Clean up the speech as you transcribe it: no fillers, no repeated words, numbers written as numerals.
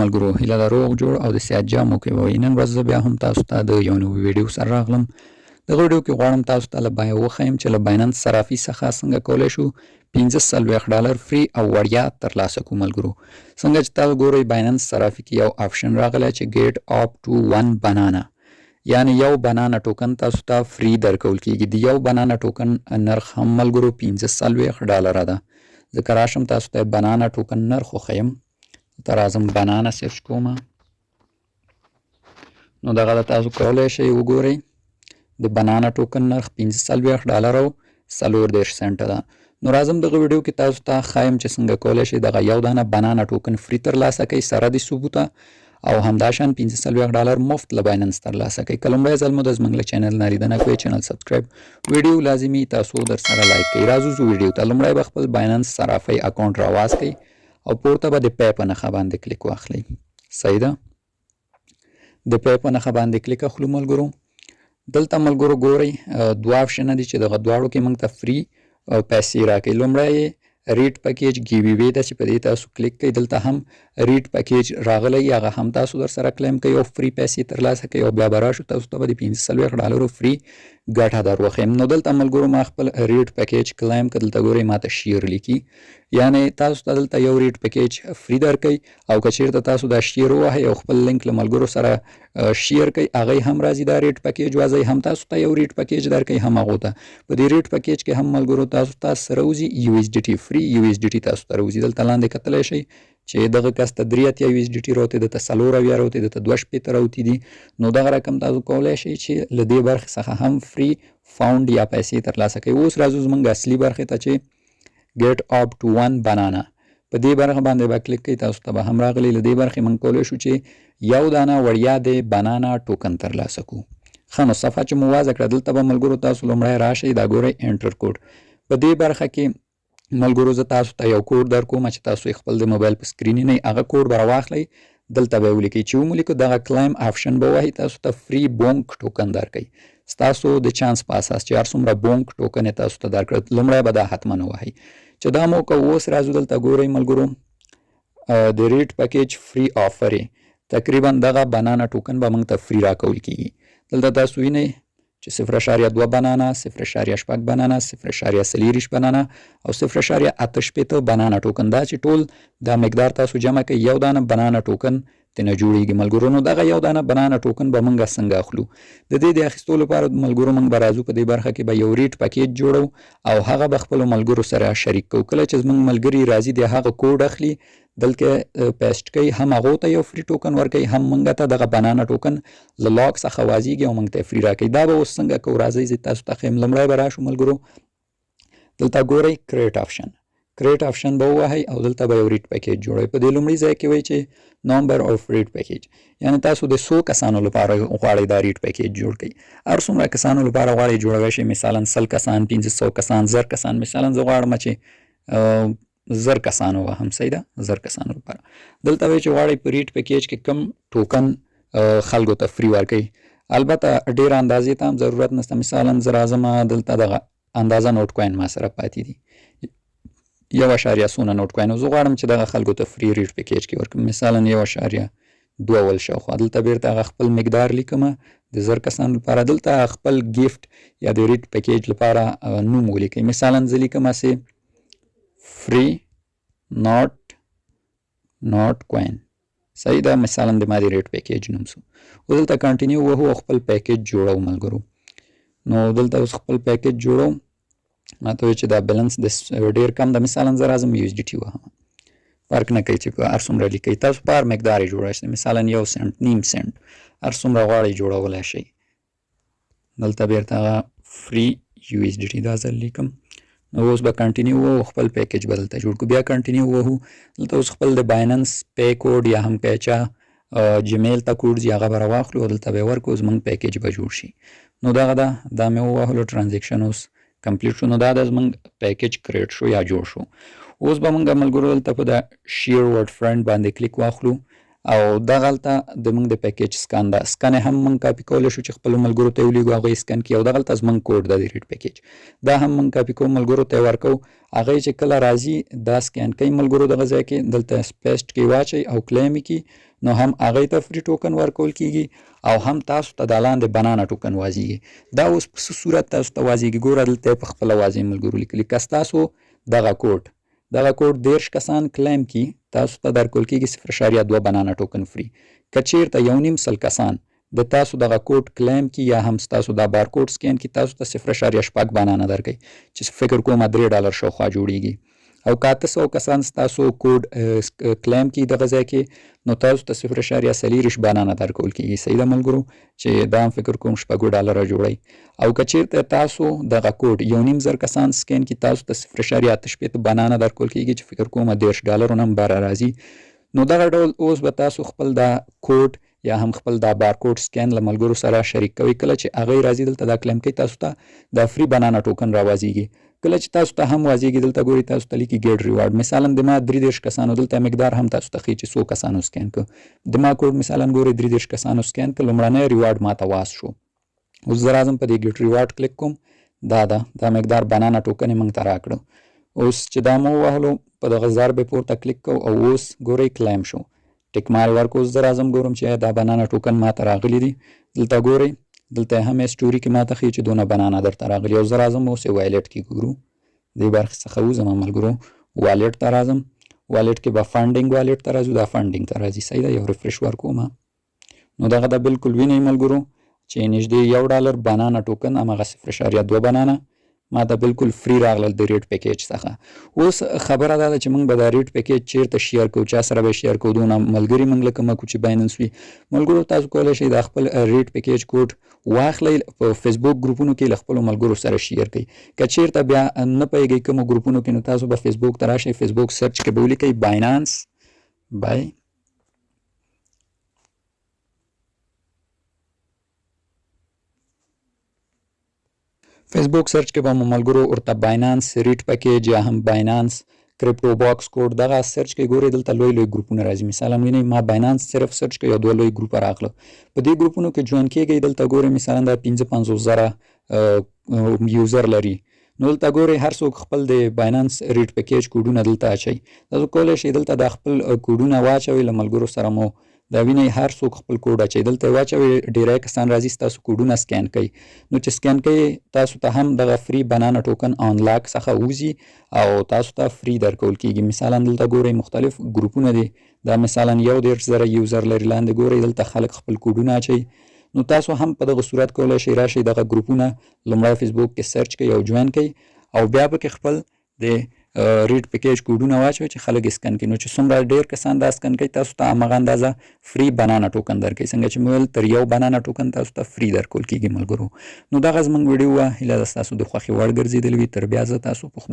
ملګرو هیله ده روغ جوړ او د صحت جامو کې وئ. نن ورځ زه بیا هم تاسو ته د یو نوي ویډیو سره راغلم. دغه ویډیو کې غواړم تاسو ته وښیم چې له بایننس صرافی څخه څنګه کولی شو $45 فري او وړیا ترلاسه کړو. ملګرو څنګه چې تاسو ګورئ بایننس صرافی کې یو آپشن راغلی چې ګیټ اپ ټو 1 بنانا، یعنی یو بنانا ټوکن تاسو ته فري درکول کیږي. د یو بنانا ټوکن نرخ هم ملګرو $45 ده. ځکه راشم تاسو ته بنانا ټوکن نرخ وښیم. ته راځم بنانا سرچ کوم، نو دغه تاسو کولی شئ وګورئ د بنانا ټوکن نرخ $45 او 40 سنټه ده. نو راځم دغه ویډیو کې تاسو ته ښایم چې څنګه کولی شئ دغه یو دانه بنانا ټوکن فري ترلاسه کړئ سره د ثبوته، او همداشان $45 مفت له بایننس ترلاسه کړئ. که لومړی ځل مو د زموږ له چینل نه لیدنه کوئ چینل سبسکرایب، ویډیو لازمي تاسو در سره لایک کړئ. راځو ویډیو ته. لومړی به خپل بایننس صرافی اکاونټ راواز کړئ او پورته به د پی په نښه باندې کلیک واخلئ. صحیح ده، د پی په نښه باندې کلیک اخلو. ملګرو دلته ملګرو ګورئ دوه آپشنه دي چې دغه دواړو کې موږ ته فري پیسې راکوي. لومړی ریټ پیکیج ګیوی وی ده چې په دې تاسو کلیک کوئ. دلته هم ریټ پیکیج راغلی، هغه هم تاسو در سره کلیم کوئ او فري پیسې ترلاسه کوئ، او بیا به راشو تاسو ته به د $45 فري ګټه در وښیم. نو دلته ملګرو ما خپل ریټ پیکیج کلیم کړ. دلته ګورئ ماته شیر لیکي، یعنی تاسو ته دلته یو ریټ پیکیج فري درکوي، او که چیرته تاسو دا شیر ووهئ او خپل لینک له ملګرو سره شیر کوئ، هغه هم راځي دا ریټ پیکیج وځئ، هم تاسو ته یو ریټ پیکیج درکوي، هم هغو ته. په دې ریټ پیکیج کې هم ملګرو تاسو ته راوځي USDT فري USDT تاسو ته راوځي. دلته لاندې کتلی شئ چې دغه کس ته 3 USDT راوتی، دته 4 راوتی، دته 2 راوتی دي. نو دغه رقم تاسو کولی شئ چې له دې برخې څخه هم فري فاوند یا پیسې ترلاسه کوئ. اوس راځو زموږ اصلي برخې ته چې ګیټ اپ ټو 1 بنانا، په دې برخه باندې به کلیک کوئ. تاسو ته به هم راغلی. له دې برخې موږ کولی شو چې یو دانه وړیا د بنانا ټوکن ترلاسه کړو. ښه نو صفحه چې مو وازه کړه دلته به ملګرو تاسو لومړی راشئ، دا ګورئ انټر کوډ. په دې برخه کې ملګرو زه تاسو ته یو کوډ درکوم چې تاسو یې خپل د موبایل په سکرین نه هغه کوډ به راواخلئ، دلته به یې ولیکئ. چې وملیکو دغه کلایم آپشن به ووهئ، تاسو ته فري بونک ټوکن درکوي ستاسو د چانس په اساس چې هر څومره بونک ټوکن یې تاسو ته درکړه. لومړی به دا حتما ووهئ چې دا مو که اوس راځو دلته ګورئ ملګرو د ریټ پیکیج فري آفر تقریبا دغه بنانا ټوکن به موږ ته فري راکول کیږي. دلته تاسو وینئ چې 0.2 بنانا، 0.8 بنانا، 0.4 بنانا او 0.8 بنانا ټوکن دا چې ټول دا مقدار تاسو جمع کوئ یو دانه بنانا ټوکن تنه جوړیږي. ملګرو نو دغه یو دانه بنانا ټوکن به موږ څنګه اخلو؟ د دې د اخیستو لپاره ملګرو موږ به راځو په دې برخه کې به یو ریټ پیکیج جوړو او هغه به خپلو ملګرو سره شریک کوو. کله چې زموږ ملګري راځي د هغه کوډ اخلي، دلته پیسټ کوي، هم هغو ته یو فري ټوکن ورکوي، هم موږ ته دغه بنانا ټوکن له لاک څخه وازیږي او موږ ته فري راکوي. دا به اوس څنګه کوو؟ راځئ زه تاسو ته ښیم. لومړی به راشو ملګرو دلته ګورئ کریټ آپشن به ووهئ او دلته به یو ریټ پیکیج جوړوئ. په دې لومړي ځای کې وایي چې نمبر اف ریټ پیکیج، یعنی تاسو د 100 کسانو لپاره غواړئ دا ریټ پیکیج جوړ کړئ. هر څومره کسانو لپاره غواړئ جوړوی شئ، مثلا 100 کسان، 500 کسان، 1000 کسان. مثلا زه غواړم چې 1000 کسانو وهم. صحیح ده، 1000 کسانو لپاره. دلته وایي چې غواړئ په ریټ پیکیج کې کم ټوکن خلکو ته فري ورکوئ. البته ډېره اندازې ته هم ضرورت نشته. مثلا زه راځم دلته دغه اندازه نوټ کوین ما سره پاتې دي 1.0 نوټ کوین، زه غواړم چې دغه خلکو ته فري ریټ پیکیج کې ورکړم، مثلا 1.2 شاوخوا. دلته بیرته هغه خپل مقدار لیکم د 1000 کسانو لپاره. دلته خپل ګیفټ یا د ریټ پیکیج لپاره نوم ولیکئ. مثلا زه لیکم اسې فري نوټ کوین. صحیح ده، مثلا د ما د ریټ پیکیج نوم سو. او دلته کنټینیو وهو او خپل پیکیج جوړو ملګرو. نو دلته اوس خپل پیکیج جوړو، ماته وایي چې دا بیلنس د ډېر کم ده. مثلا زه راځم USDT وهم، فرق نه کوي چې هر څومره لیکئ تاسو په هر مقدار یې جوړولی شئ. مثلا 1 سنټ، نیم سنټ، هر څومره غواړئ جوړولی شئ. دلته بیرته هغه فري USDT دا ځل لیکم. نو اوس به کنټینیو وهو، خپل پیکیج به دلته جوړ کړو. بیا کنټینیو وهو، دلته اوس خپل د بایننس پی کوډ یا هم که چا جیمیل ته کوډ ځي هغه به راواخلو او دلته به یې ورکړو، زموږ پیکیج به جوړ شي. نو دغه ده، دا مې ووهلو، ټرانزیکشن اوس کمپلیټ شو. نو دا د زموږ پیکیج کریټ شو یا جوړ شو. اوس به موږ ملګرو دلته په د شیر ورډ فرند باندې کلیک واخلو او دغه هلته د موږ د پیکیج سکان ده. سکن هم موږ کاپي کولی شو چې خپلو ملګرو ته یې ولیږو، هغه یې سکن کړي. او دغه هلته زموږ کوډ ده د ریډ پیکیج، دا هم موږ کاپي کوو، ملګرو ته یې ورکوو. هغه چې کله راځي دا سکین کوي ملګرو دغه ځای کې، دلته پیسټ کې واچوئ او کلیم یې کړي، نو هم هغې ته فری ټوکن ورکول کېږي او هم تاسو ته دا لاندې بنانا ټوکن واځيږي. دا اوس په څه صورت تاسو ته واځيږي ګوره دلته یې په خپله واځي ملګرو لیکلي. که ستاسو دغه کوډ 30 کسان کلیم کړي تاسو ته درکول کېږي 0.2 بنانا ټوکن فری. که چیرته 1.5 کسان د تاسو دغه کوډ کلیم کړي یا هم ستاسو دا بارکوډ سکین کړي تاسو ته 0.6 بنانا درکوي چې فکر کوم $3 شاوخوا جوړیږي. او که 800 کسان ستاسو کوډ کلیم کړي دغه ځای کې نو تاسو ته 0.4 بنانا درکول کېږي. صحیح ده ملګرو چې دا هم فکر کوم $6 جوړی. او که چیرته تاسو دغه کوډ 1.5 کسان سکین کړي تاسو ته 0.8 بنانا درکول کېږي چې فکر کوم $10 هم بره راځي. نو دغه ډول اوس به تاسو خپل دا کوډ یا هم خپل دا بارکوډ سکین له ملګرو سره شریک کوئ. کله چې هغه راځي دلته دا کلیم کوي تاسو ته دا فری بنانا ټوکن راوځيږي. کله چې تاسو ته هم واځيږي دلته ګوري تاسو ته لیکي ګیټ ریوارډ. مثلا د ما 33 کسانو دلته مقدار هم تاسو ته ښیي چې 100 کسانو سکین کړ. د ما کوډ مثلا ګوري 33 کسانو سکین کړ، لومړنی ریوارډ ماته واس شو. اوس زه راځم په دې ګیټ ریوارډ کلیک کوم، دا مقدار بنانا ټوکن یې موږ ته راکړو. اوس چې دا مو ووهلو په دغه ضرب پورته کلیک کوو او اوس ګورئ کلیم شو، ټیک مار ورکو. اوس زه راځم ګورم چې دا بنانا ټوکن ماته راغلی دي. دلته ګورئ دلته هم سټوري کې ماته ښیي چې دونه بنانا درته راغلي. او زه راځم اوس یې وایلټ کې ګورو، دې برخې څخه وځم ملګرو، والټ ته راځم. والټ کې به فنډینګ والټ ته راځو، دا فنډینګ ته راځي. صحیح ده، یو ریفرش ورکوم. نو دغه دا بالکل وینئ ملګرو چې نږدې $1 بنانا ټوکن همغه 0.2 بنانا ما ته بالکل فری راغلل د ریډ پیکیج څخه. اوس خبره دا ده چې موږ به دا ریډ پیکیج چیرته شیر کوو، چا سره به شیر کوو، دونه ملګري موږ لکه مکو چې بایننس وي. ملګرو تاسو کولی شئ دا خپل ریډ پیکیج کوډ واخلئ په فیسبوک ګروپونو کې له خپلو ملګرو سره شیر کړئ. که چیرته بیا نه پوهېږئ کومو ګروپونو کې نو تاسو به فیسبوک ته راشئ، فیسبوک سرچ کې به ولیکئ بایننس فیسبوک سرچ کې به مو ملګرو ورته بایننس ریډ پیکیج یا هم بایننس کرپټو باکس کوډ دغه سرچ کې ګورئ دلته لوی ګروپونه راځي. مثلا وینئ ما بایننس صرف سرچ کې یو 2 لوی ګروپه راغله. په دې ګروپونو کې جوین کېږئ. دلته ګورئ مثلا دا 55,000 یوزر لري. نو دلته ګورئ هر څوک خپل د بایننس ریډ پیکیج کوډونه دلته اچوي. تاسو کولی شئ دلته دا خپل کوډونه واچوئ، له ملګرو سره مو دا وینئ هر څوک خپل کوډ اچوي، دلته یې واچوئ، ډیری کسان راځي ستاسو کوډونه سکین کوي. نو چې سکین کوي تاسو ته هم دغه فری بنانا ټوکن آنلاک څخه وځي او تاسو ته فری درکول کېږي. مثلا دلته ګورئ مختلف ګروپونه دي، دا مثلا 1.5 یوزر لري. لاندې ګورئ دلته خلک خپل کوډونه اچوي. نو تاسو هم په دغه صورت کولی شئ راشئ دغه ګروپونه لومړی فیسبوک کې سرچ کړئ او جوین کړئ او بیا پکې خپل د ریډ پیکیج کوډونه واچوئ چې خلک یې سکن کړي. نو چې څومره ډېر کسان دا سکن کوي تاسو ته همغه اندازه فری بنانا ټوکن درکوي. څنګه چې مې ویل تر 1 بنانا ټوکن تاسو ته فری درکول کېږي ملګرو. نو دغه زموږ ویډیو وه، هیله ده ستاسو د خوښې وړ ګرځېدلې وي. تر بیا زه تاسو په خدای